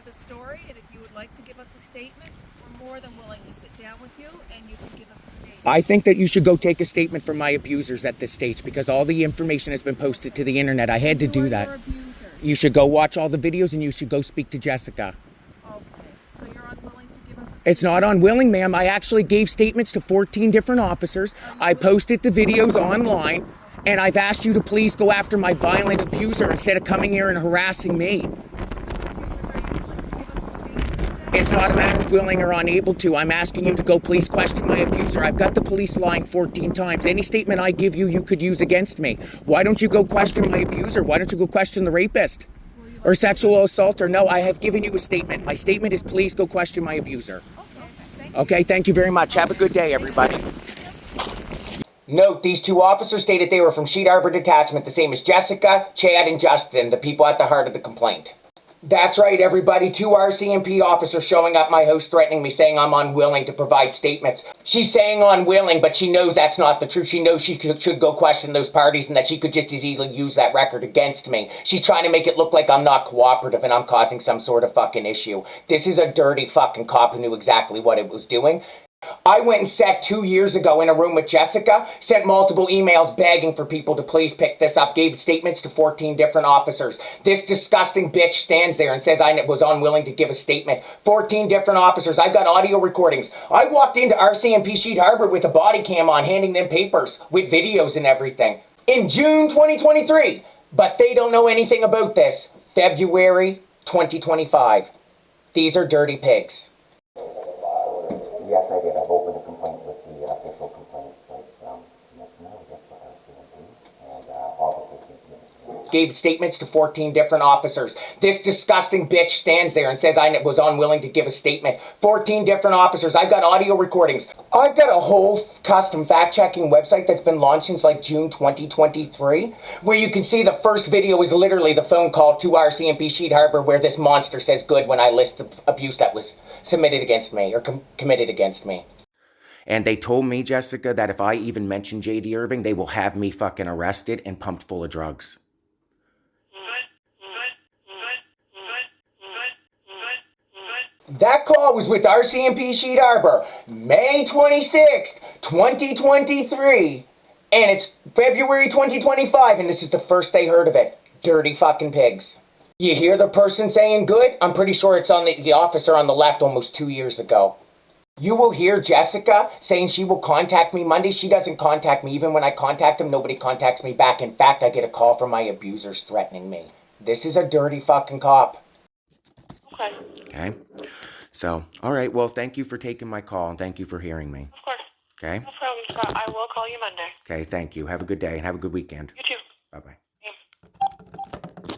of the story, and if you would like to give us a statement, we're more than willing to sit down with you and you can give us a statement. I think that you should go take a statement from my abusers at this stage because all the information has been posted to the internet. I had to do that. Your abusers. You should go watch all the videos and you should go speak to Jessica. Okay, so you're unwilling to give us a statement? It's not unwilling, ma'am. I actually gave statements to 14 different officers. I posted the videos online, and I've asked you to please go after my violent abuser instead of coming here and harassing me. It's not a matter of willing or unable to. I'm asking you to go please question my abuser. I've got the police lying 14 times. Any statement I give you, you could use against me. Why don't you go question my abuser? Why don't you go question the rapist? Or sexual assaulter? No, I have given you a statement. My statement is please go question my abuser. Okay, thank you very much. Have a good day, everybody. Note, these two officers stated they were from Sheet Harbor Detachment, the same as Jessica, Chad, and Justin, the people at the heart of the complaint. That's right, everybody. 2 RCMP officers showing up my house threatening me, saying I'm unwilling to provide statements. She's saying unwilling, but she knows that's not the truth. She knows she should go question those parties and that she could just as easily use that record against me. She's trying to make it look like I'm not cooperative and I'm causing some sort of fucking issue. This is a dirty fucking cop who knew exactly what it was doing. I went and sat 2 years ago in a room with Jessica, sent multiple emails begging for people to please pick this up, gave statements to 14 different officers. This disgusting bitch stands there and says I was unwilling to give a statement. 14 different officers. I've got audio recordings. I walked into RCMP Sheet Harbor with a body cam on, handing them papers with videos and everything. In June 2023. But they don't know anything about this. February 2025. These are dirty pigs. Yes, I did. I've opened a complaint with the official complaint, but no, that's the RCMP, and all the gave statements to 14 different officers. This disgusting bitch stands there and says I was unwilling to give a statement. 14 different officers. I've got audio recordings. I've got a whole custom fact-checking website that's been launched since like June 2023, where you can see the first video is literally the phone call to RCMP Sheet Harbor where this monster says good when I list the abuse that was submitted against me or committed against me. And they told me, Jessica, that if I even mention J.D. Irving, they will have me fucking arrested and pumped full of drugs. That call was with RCMP Sheet Harbor, May 26th, 2023. And it's February 2025, and this is the first they heard of it. Dirty fucking pigs. You hear the person saying good? I'm pretty sure it's on the officer on the left almost 2 years ago. You will hear Jessica saying she will contact me Monday. She doesn't contact me. Even when I contact them, nobody contacts me back. In fact, I get a call from my abusers threatening me. This is a dirty fucking cop. Okay. Okay. So, all right. Well, thank you for taking my call and thank you for hearing me. Of course. Okay? No problem, Scott. I will call you Monday. Okay, thank you. Have a good day and have a good weekend. You too. Bye-bye.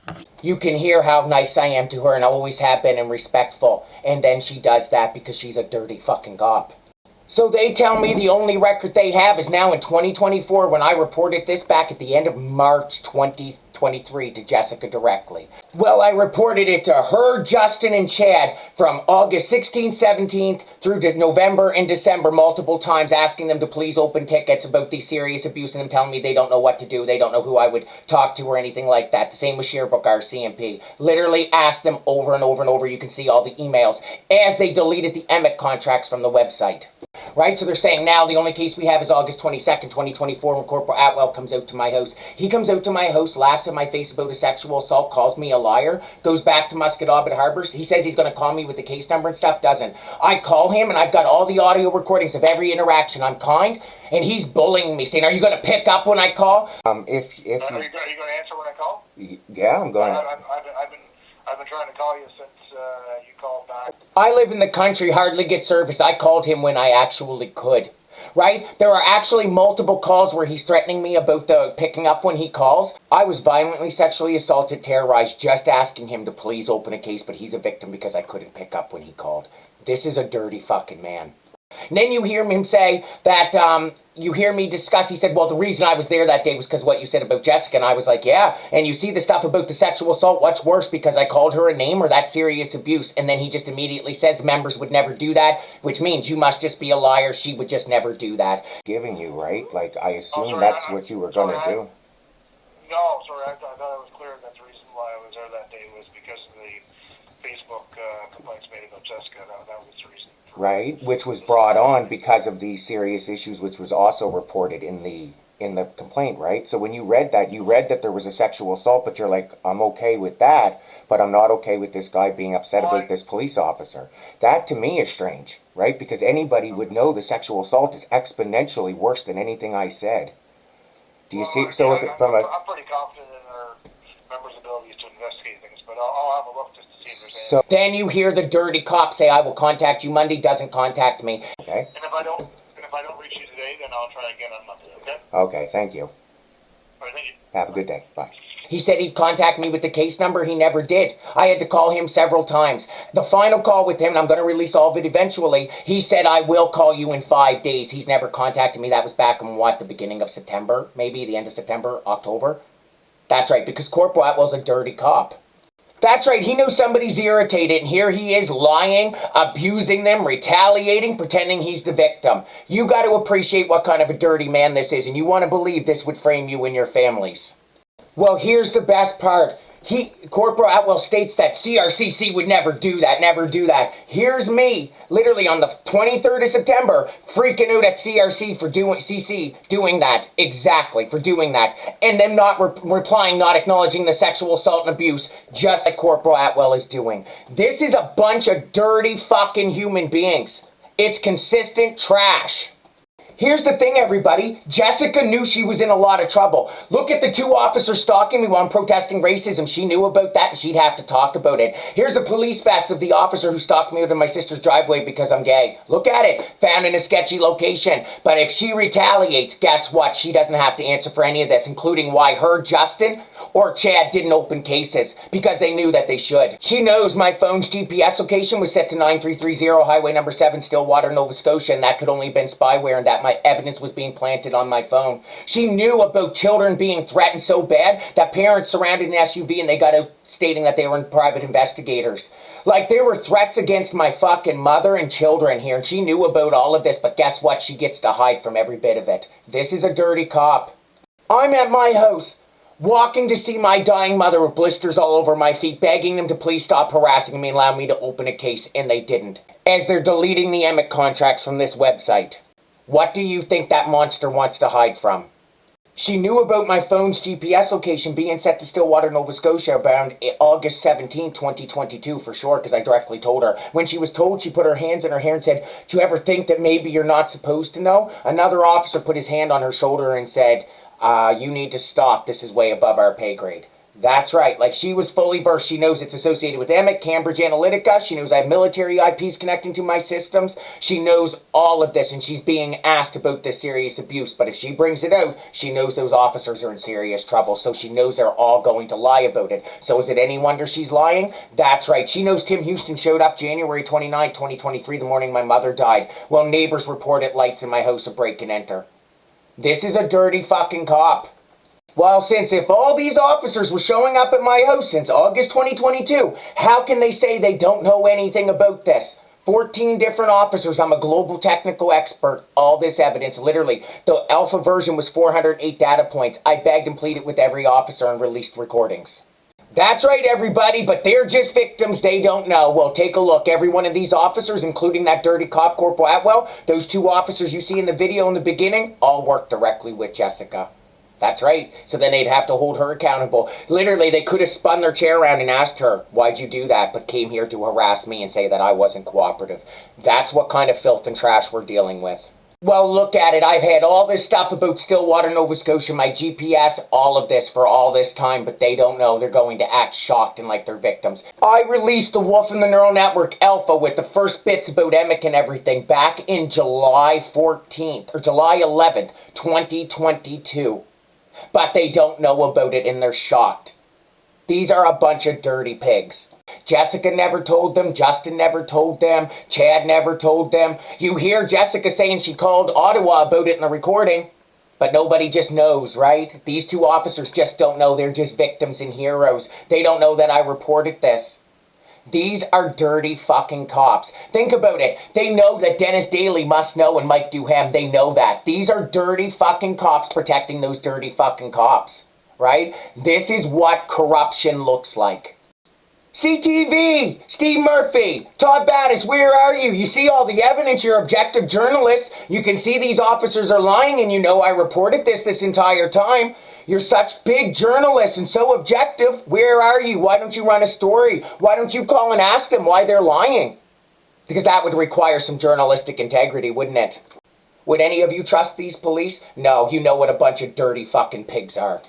Yeah. You can hear how nice I am to her and I always have been and respectful. And then she does that because she's a dirty fucking cop. So they tell me the only record they have is now in 2024 when I reported this back at the end of March 2023 to Jessica directly. Well, I reported it to her, Justin, and Chad from August 16th, 17th through to November and December multiple times, asking them to please open tickets about the serious abuse and them telling me they don't know what to do. They don't know who I would talk to or anything like that. The same with Sherbrooke RCMP. Literally asked them over and over and over. You can see all the emails as they deleted the Emmett contracts from the website. Right, so they're saying now the only case we have is August 22nd, 2024 when Corporal Atwell comes out to my house. He comes out to my house, laughs in my face about a sexual assault, calls me a liar, goes back to Musquodoboit Harbour. He says he's going to call me with the case number and stuff, doesn't. I call him and I've got all the audio recordings of every interaction. I'm kind, and he's bullying me, saying, are you going to pick up when I call? Are you going to answer when I call? Yeah, I'm going to. I've been trying to call you since you called back. I live in the country, hardly get service. I called him when I actually could. Right? There are actually multiple calls where he's threatening me about the picking up when he calls. I was violently sexually assaulted, terrorized, just asking him to please open a case, but he's a victim because I couldn't pick up when he called. This is a dirty fucking man. And then you hear him say that, you hear me discuss, he said, well, the reason I was there that day was because of what you said about Jessica. And I was like, yeah. And you see the stuff about the sexual assault, what's worse, because I called her a name or that serious abuse? And then he just immediately says members would never do that, which means you must just be a liar. She would just never do that. Giving you, right? Like, I assume that's what you were going to do. No, sorry, I thought it was clear that the reason why I was there that day was because of the Facebook right? Which was brought on because of these serious issues, which was also reported in the complaint, right? So when you read that there was a sexual assault, but you're like, I'm okay with that, but I'm not okay with this guy being upset about this police officer. That to me is strange, right? Because anybody would know the sexual assault is exponentially worse than anything I said. Do you see? So yeah, I'm pretty confident in our members' abilities to investigate things, but I'll have a look just to see if there's anything. So then you hear the dirty cop say, I will contact you Monday, doesn't contact me. Okay. And if I don't reach you today, then I'll try again on Monday, okay? Okay, thank you. All right, thank you. Have a good day. Bye. He said he'd contact me with the case number. He never did. I had to call him several times. The final call with him, and I'm going to release all of it eventually, he said, I will call you in 5 days. He's never contacted me. That was back in, the beginning of September? Maybe the end of September, October? That's right, because Corporal Atwell's a dirty cop. That's right, he knows somebody's irritated, and here he is lying, abusing them, retaliating, pretending he's the victim. You got to appreciate what kind of a dirty man this is, and you want to believe this would frame you and your families. Well, here's the best part. Corporal Atwell states that CRCC would never do that. Here's me, literally on the 23rd of September, freaking out at CRC for doing that. Exactly, for doing that. And them not replying, not acknowledging the sexual assault and abuse, just like Corporal Atwell is doing. This is a bunch of dirty fucking human beings. It's consistent trash. Here's the thing, everybody. Jessica knew she was in a lot of trouble. Look at the 2 officers stalking me while I'm protesting racism. She knew about that and she'd have to talk about it. Here's the police vest of the officer who stalked me out of my sister's driveway because I'm gay. Look at it. Found in a sketchy location. But if she retaliates, guess what? She doesn't have to answer for any of this, including why her, Justin, or Chad didn't open cases because they knew that they should. She knows my phone's GPS location was set to 9330 Highway number 7, Stillwater, Nova Scotia, and that could only have been spyware and that my evidence was being planted on my phone. She knew about children being threatened so bad that parents surrounded an SUV and they got out stating that they were private investigators. Like, there were threats against my fucking mother and children here, and she knew about all of this, but guess what? She gets to hide from every bit of it. This is a dirty cop. I'm at my house, walking to see my dying mother with blisters all over my feet, begging them to please stop harassing me and allow me to open a case, and they didn't. As they're deleting the Emmett contracts from this website. What do you think that monster wants to hide from? She knew about my phone's GPS location being set to Stillwater, Nova Scotia around August 17, 2022 for sure, because I directly told her. When she was told, she put her hands in her hair and said, do you ever think that maybe you're not supposed to know? Another officer put his hand on her shoulder and said, you need to stop. This is way above our pay grade. That's right. Like, she was fully versed. She knows it's associated with Emmett, Cambridge Analytica. She knows I have military IPs connecting to my systems. She knows all of this, and she's being asked about this serious abuse. But if she brings it out, she knows those officers are in serious trouble. So she knows they're all going to lie about it. So is it any wonder she's lying? That's right. She knows Tim Houston showed up January 29, 2023, the morning my mother died. Well, neighbors reported lights in my house, a break and enter. This is a dirty fucking cop. Well, if all these officers were showing up at my house since August 2022, how can they say they don't know anything about this? 14 different officers. I'm a global technical expert. All this evidence, literally. The alpha version was 408 data points. I begged and pleaded with every officer and released recordings. That's right, everybody, but they're just victims. They don't know. Well, take a look. Every one of these officers, including that dirty cop, Corporal Atwell, those 2 officers you see in the video in the beginning, all work directly with Jessica. That's right. So then they'd have to hold her accountable. Literally, they could have spun their chair around and asked her, why'd you do that? But came here to harass me and say that I wasn't cooperative. That's what kind of filth and trash we're dealing with. Well, look at it. I've had all this stuff about Stillwater, Nova Scotia, my GPS, all of this for all this time, but they don't know. They're going to act shocked and like they're victims. I released The Wolf and the Neural Network Alpha with the first bits about Emmett and everything back in July 14th, or July 11th, 2022. But they don't know about it and they're shocked. These are a bunch of dirty pigs. Jessica never told them, Justin never told them, Chad never told them. You hear Jessica saying she called Ottawa about it in the recording, but nobody just knows, right? These 2 officers just don't know. They're just victims and heroes. They don't know that I reported this. These are dirty fucking cops. Think about it. They know that Dennis Daly must know and Mike Duham, they know that. These are dirty fucking cops protecting those dirty fucking cops, right? This is what corruption looks like. CTV! Steve Murphy! Todd Battis, where are you? You see all the evidence, you're objective journalists. You can see these officers are lying, and you know I reported this entire time. You're such big journalists and so objective. Where are you? Why don't you run a story? Why don't you call and ask them why they're lying? Because that would require some journalistic integrity, wouldn't it? Would any of you trust these police? No, you know what a bunch of dirty fucking pigs are.